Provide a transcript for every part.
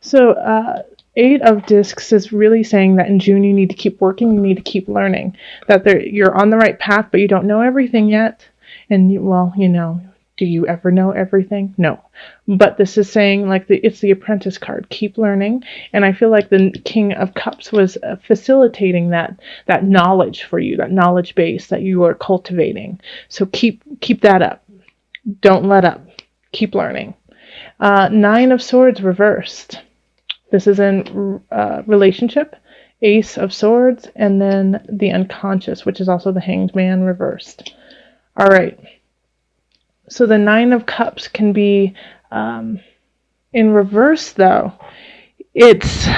So, Eight of Discs is really saying that in June you need to keep working, you need to keep learning, that you're on the right path, but you don't know everything yet. And, well, do you ever know everything? No. But this is saying, like, it's the Apprentice card. Keep learning. And I feel like the King of Cups was facilitating that knowledge for you, that knowledge base that you are cultivating. So keep that up. Don't let up. Keep learning. Nine of Swords reversed. This is in relationship. Ace of Swords, and then the Unconscious, which is also the Hanged Man reversed. All right. So the Nine of Cups can be in reverse, though. It's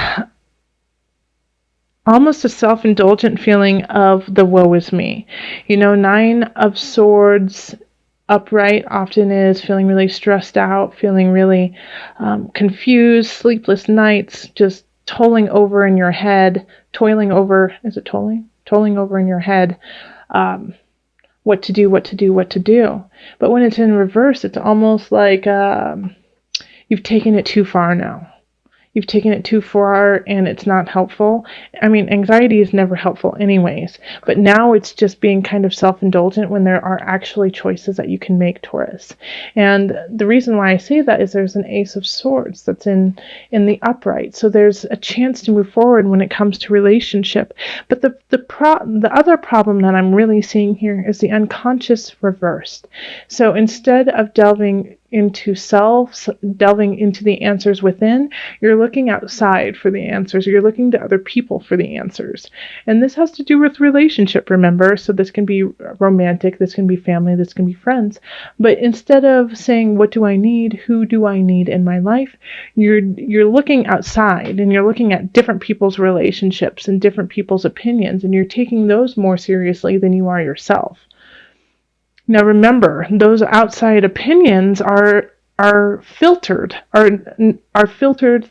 almost a self-indulgent feeling of the woe is me. Nine of Swords upright often is feeling really stressed out, feeling really confused, sleepless nights, just toiling over in your head, is it toiling? Toiling over in your head, what to do. But when it's in reverse, it's almost like you've taken it too far now. You've taken it too far and it's not helpful. I mean, anxiety is never helpful anyways, but now it's just being kind of self-indulgent when there are actually choices that you can make, Taurus. And the reason why I say that is there's an Ace of Swords that's in the upright. So there's a chance to move forward when it comes to relationship. But the other problem that I'm really seeing here is the Unconscious reversed. So instead of delving into self, delving into the answers within, you're looking outside for the answers. You're looking to other people for the answers. And this has to do with relationship, remember? So this can be romantic, this can be family, this can be friends. But instead of saying, what do I need? Who do I need in my life? You're looking outside and you're looking at different people's relationships and different people's opinions, and you're taking those more seriously than you are yourself. Now remember, those outside opinions are filtered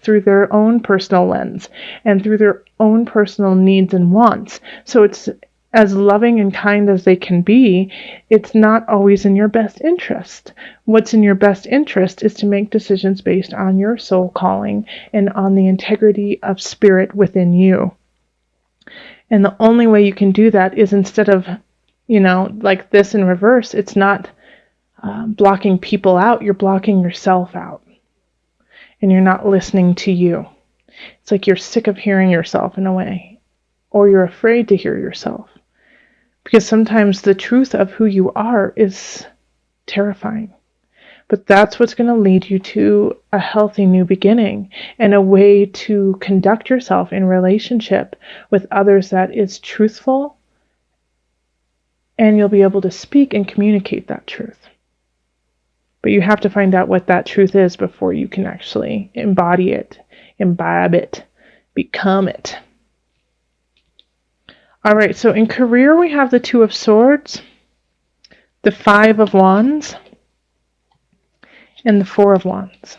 through their own personal lens and through their own personal needs and wants. So it's as loving and kind as they can be, it's not always in your best interest. What's in your best interest is to make decisions based on your soul calling and on the integrity of spirit within you. And the only way you can do that is instead of like this in reverse, it's not blocking people out, you're blocking yourself out. And you're not listening to you. It's like you're sick of hearing yourself in a way, or you're afraid to hear yourself. Because sometimes the truth of who you are is terrifying. But that's what's going to lead you to a healthy new beginning and a way to conduct yourself in relationship with others that is truthful. And you'll be able to speak and communicate that truth. But you have to find out what that truth is before you can actually embody it, imbibe it, become it. All right, so in career, we have the Two of Swords, the Five of Wands, and the Four of Wands.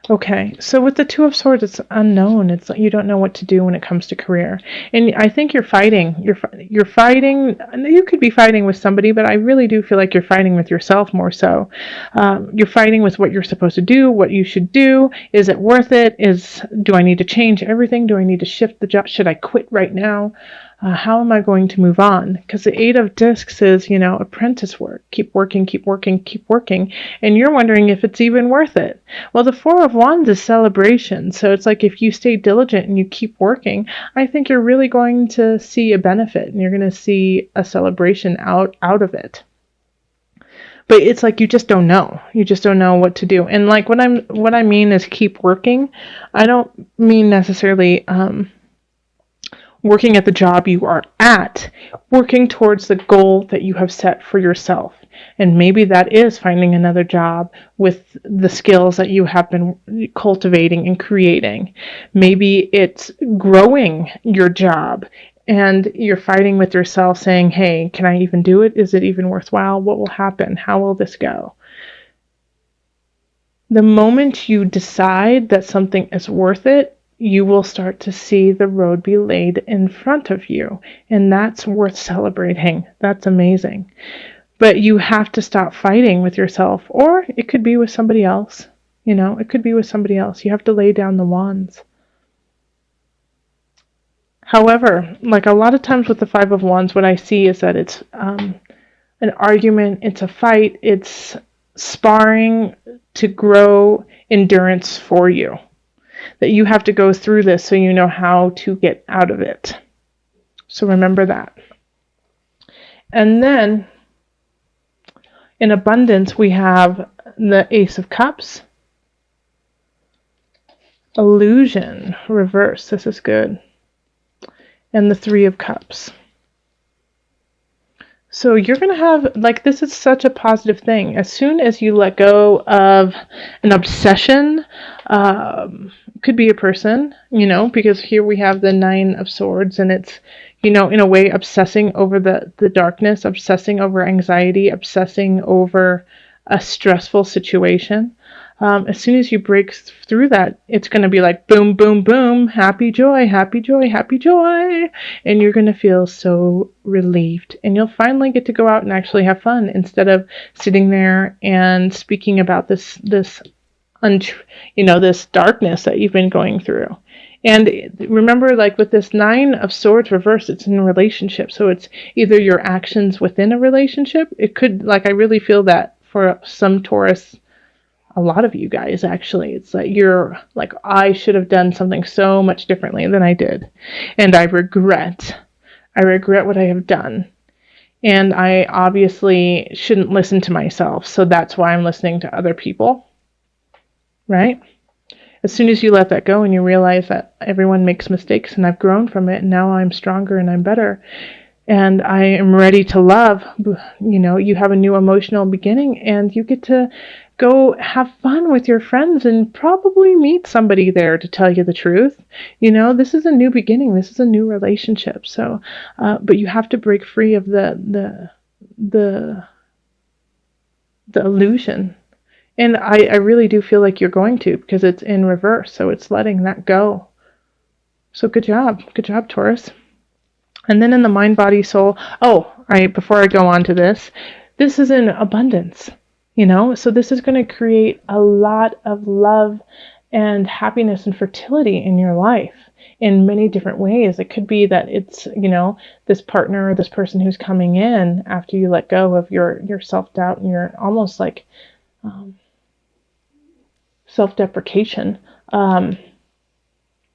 Okay, so with the Two of Swords, it's unknown. It's like you don't know what to do when it comes to career. And I think you're fighting. You're fighting. You could be fighting with somebody, but I really do feel like you're fighting with yourself more so. You're fighting with what you're supposed to do, what you should do. Is it worth it? Do I need to change everything? Do I need to shift the job? Should I quit right now? How am I going to move on? Because the Eight of Discs is, apprentice work. Keep working, keep working, keep working. And you're wondering if it's even worth it. Well, the Four of Wands is celebration. So it's like if you stay diligent and you keep working, I think you're really going to see a benefit and you're going to see a celebration out of it. But it's like you just don't know. You just don't know what to do. And like what I mean is keep working. I don't mean necessarily working at the job you are at, working towards the goal that you have set for yourself. And maybe that is finding another job with the skills that you have been cultivating and creating. Maybe it's growing your job and you're fighting with yourself saying, hey, can I even do it? Is it even worthwhile? What will happen? How will this go? The moment you decide that something is worth it, you will start to see the road be laid in front of you. And that's worth celebrating. That's amazing. But you have to stop fighting with yourself, or it could be with somebody else. You know, it could be with somebody else. You have to lay down the wands. However, like a lot of times with the Five of Wands, what I see is that it's an argument, it's a fight, it's sparring to grow endurance for you. That you have to go through this so you know how to get out of it. So remember that. And then in abundance, we have the Ace of Cups. Illusion, reverse. This is good. And the Three of Cups. So you're going to have, like, this is such a positive thing. As soon as you let go of an obsession, could be a person, you know, because here we have the Nine of Swords, and it's, you know, in a way obsessing over the darkness, obsessing over anxiety, obsessing over a stressful situation. As soon as you break through that, it's going to be like boom, boom, boom, happy joy, happy joy, happy joy. And you're going to feel so relieved. And you'll finally get to go out and actually have fun instead of sitting there and speaking about this darkness that you've been going through. And remember, like with this Nine of Swords reverse, it's in a relationship. So it's either your actions within a relationship. It could, like, I really feel that for some Taurus, a lot of you guys, actually, it's like you're like, I should have done something so much differently than I did. And I regret what I have done. And I obviously shouldn't listen to myself. So that's why I'm listening to other people. Right? As soon as you let that go and you realize that everyone makes mistakes and I've grown from it and now I'm stronger and I'm better and I am ready to love, you know, you have a new emotional beginning and you get to go have fun with your friends and probably meet somebody there to tell you the truth. You know, this is a new beginning. This is a new relationship. So, but you have to break free of the illusion. And I really do feel like you're going to, because it's in reverse. So it's letting that go. So good job. Good job, Taurus. And then in the mind, body, soul. Before I go on to this is in abundance. You know, so this is going to create a lot of love and happiness and fertility in your life in many different ways. It could be that it's, you know, this partner or this person who's coming in after you let go of your self-doubt and your almost like self-deprecation,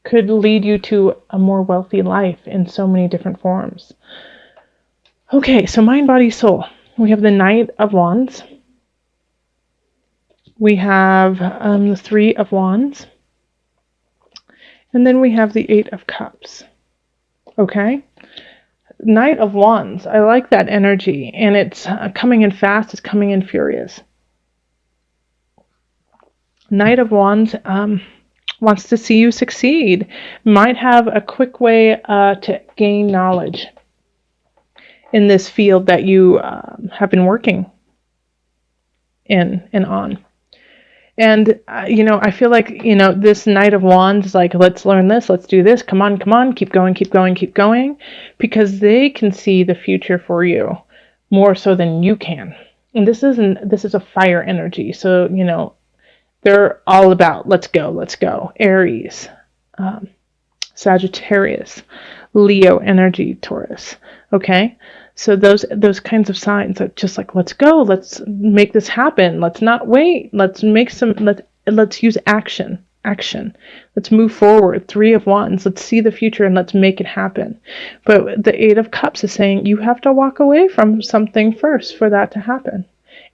could lead you to a more wealthy life in so many different forms. Okay, so mind, body, soul. We have the Knight of Wands. We have the Three of Wands. And then we have the Eight of Cups. Okay? Knight of Wands. I like that energy. And it's coming in fast. It's coming in furious. Knight of Wands wants to see you succeed. Might have a quick way to gain knowledge in this field that you have been working in and on. And, I feel like, this Knight of Wands is like, let's learn this, let's do this, come on, keep going, because they can see the future for you more so than you can. And this is a fire energy. So, they're all about, let's go. Aries, Sagittarius, Leo energy, Taurus. Okay? So those kinds of signs are just like, let's go, let's make this happen. Let's not wait. Let's use action. Let's move forward. Three of Wands. Let's see the future and let's make it happen. But the Eight of Cups is saying you have to walk away from something first for that to happen.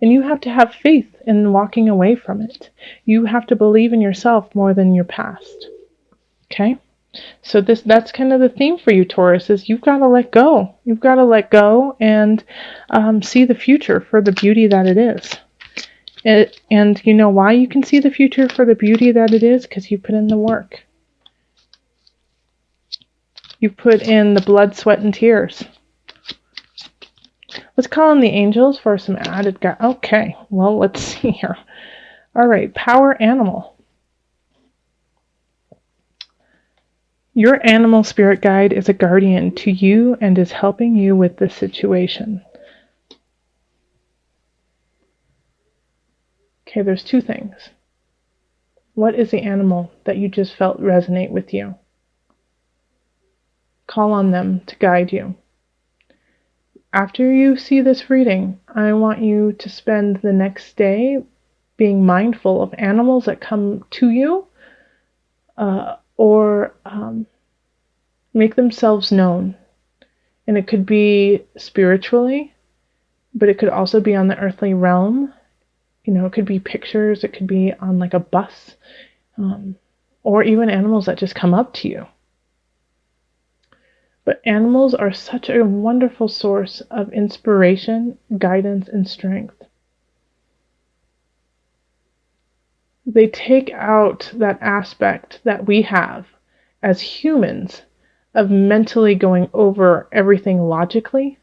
And you have to have faith in walking away from it. You have to believe in yourself more than your past. Okay? So that's kind of the theme for you, Taurus, is you've got to let go. You've got to let go and see the future for the beauty that it is. And you know why you can see the future for the beauty that it is? Because you put in the work. You put in the blood, sweat, and tears. Let's call in the angels for some added Okay, well, let's see here. All right, power animal. Your animal spirit guide is a guardian to you and is helping you with the situation. Okay, there's two things. What is the animal that you just felt resonate with you? Call on them to guide you. After you see this reading, I want you to spend the next day being mindful of animals that come to you or make themselves known. And it could be spiritually, but it could also be on the earthly realm. You know, it could be pictures, it could be on like a bus, or even animals that just come up to you. But animals are such a wonderful source of inspiration, guidance, and strength. They take out that aspect that we have as humans of mentally going over everything logically.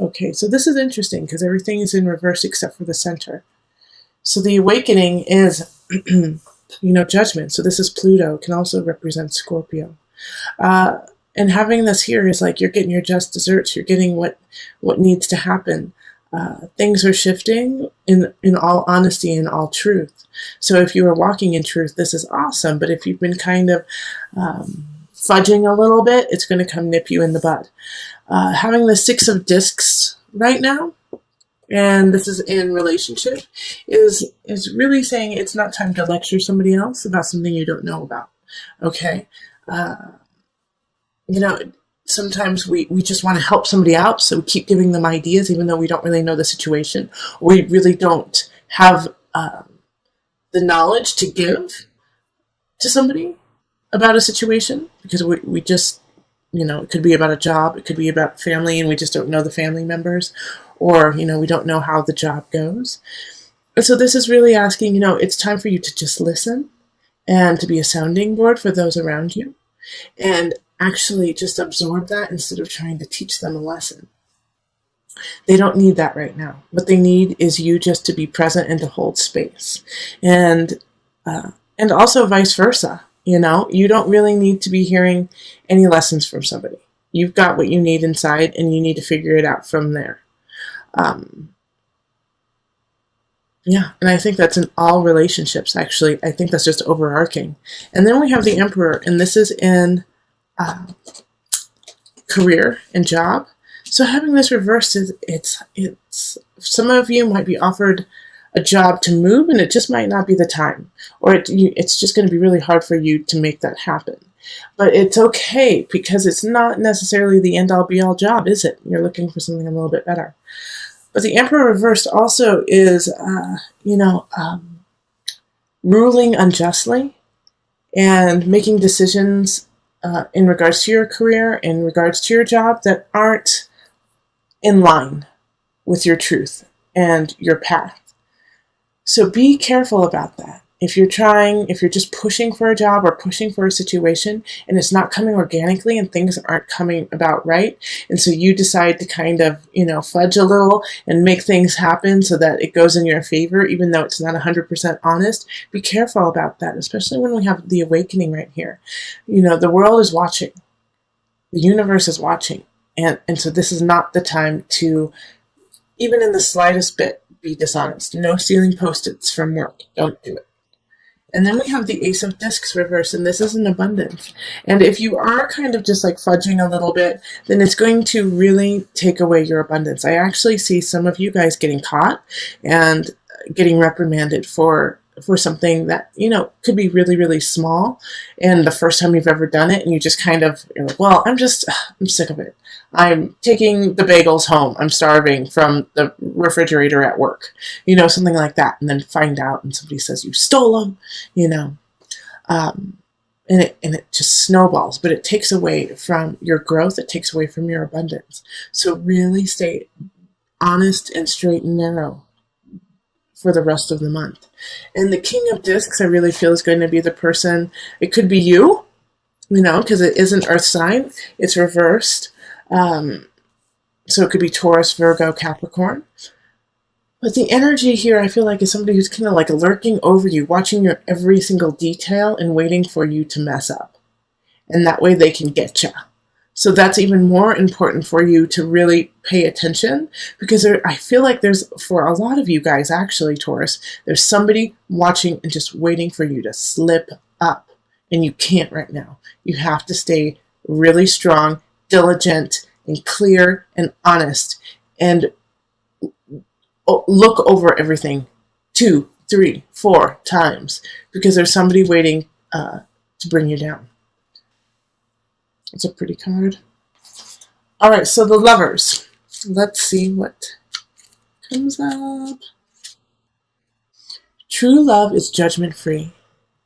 Okay, so this is interesting because everything is in reverse except for the center. So the awakening is, judgment. So this is Pluto, can also represent Scorpio. And having this here is like you're getting your just desserts. You're getting what needs to happen. Things are shifting in all honesty and all truth. So if you are walking in truth, this is awesome. But if you've been kind of fudging a little bit, it's going to come nip you in the butt. Having the 6 of discs right now, and this is in relationship, is really saying it's not time to lecture somebody else about something you don't know about. Okay? Sometimes we just want to help somebody out, so we keep giving them ideas even though we don't really know the situation, or we really don't have the knowledge to give to somebody about a situation, because we just, it could be about a job, it could be about family, and we just don't know the family members, or, we don't know how the job goes. And so this is really asking, it's time for you to just listen and to be a sounding board for those around you, and actually just absorb that instead of trying to teach them a lesson. They don't need that right now. What they need is you just to be present and to hold space. And also vice versa. You don't really need to be hearing any lessons from somebody. You've got what you need inside, and you need to figure it out from there. And I think that's in all relationships, actually. I think that's just overarching. And then we have the Emperor, and this is in career and job. So having this reversed, it's some of you might be offered a job to move, and it just might not be the time, or it's just going to be really hard for you to make that happen. But it's okay, because it's not necessarily the end-all be-all job, is it? You're looking for something a little bit better. But the Emperor reversed also is, ruling unjustly and making decisions in regards to your career, in regards to your job, that aren't in line with your truth and your path. So be careful about that. If you're just pushing for a job or pushing for a situation and it's not coming organically and things aren't coming about right, and so you decide to kind of, fudge a little and make things happen so that it goes in your favor, even though it's not 100% honest, be careful about that, especially when we have the awakening right here. The world is watching. The universe is watching. And so this is not the time to, even in the slightest bit, be dishonest. No stealing Post-its from work. Don't do it. And then we have the Ace of Discs reverse, and this is an abundance. And if you are kind of just like fudging a little bit, then it's going to really take away your abundance. I actually see some of you guys getting caught and getting reprimanded for something that, could be really, really small. And the first time you've ever done it, and you just kind of, you're like, well, I'm sick of it. I'm taking the bagels home. I'm starving from the refrigerator at work, something like that. And then find out, and somebody says you stole them, and it just snowballs. But it takes away from your growth. It takes away from your abundance. So really stay honest and straight and narrow for the rest of the month. And the King of Discs, I really feel, is going to be the person. It could be you, because it is an earth sign. It's reversed. So it could be Taurus, Virgo, Capricorn. But the energy here, I feel like, is somebody who's kind of like lurking over you, watching your every single detail and waiting for you to mess up. And that way they can get you. So that's even more important for you to really pay attention, because I feel like there's, for a lot of you guys actually, Taurus, there's somebody watching and just waiting for you to slip up. And you can't right now. You have to stay really strong, diligent, and clear and honest, and look over everything 2, 3, 4 times, because there's somebody waiting to bring you down. It's a pretty card. All right, so the Lovers. Let's see what comes up. True love is judgment-free.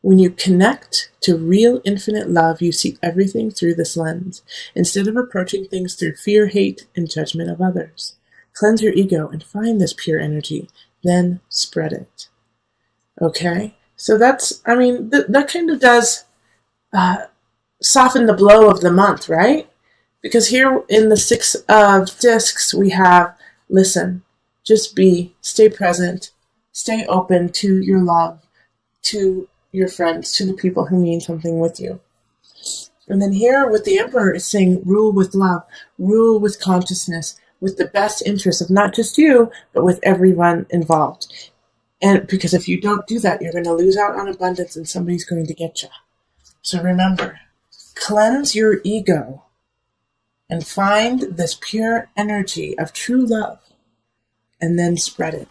When you connect to real infinite love, you see everything through this lens, instead of approaching things through fear, hate, and judgment of others. Cleanse your ego and find this pure energy, then spread it. Okay? So that's, I mean, that kind of does soften the blow of the month, right? Because here in the Six of Discs, we have, listen, just be, stay present, stay open to your love, to your friends, to the people who mean something with you. And then here with the Emperor, it's saying rule with love, rule with consciousness, with the best interest of not just you, but with everyone involved. And because if you don't do that, you're going to lose out on abundance and somebody's going to get you. So remember, cleanse your ego and find this pure energy of true love, and then spread it.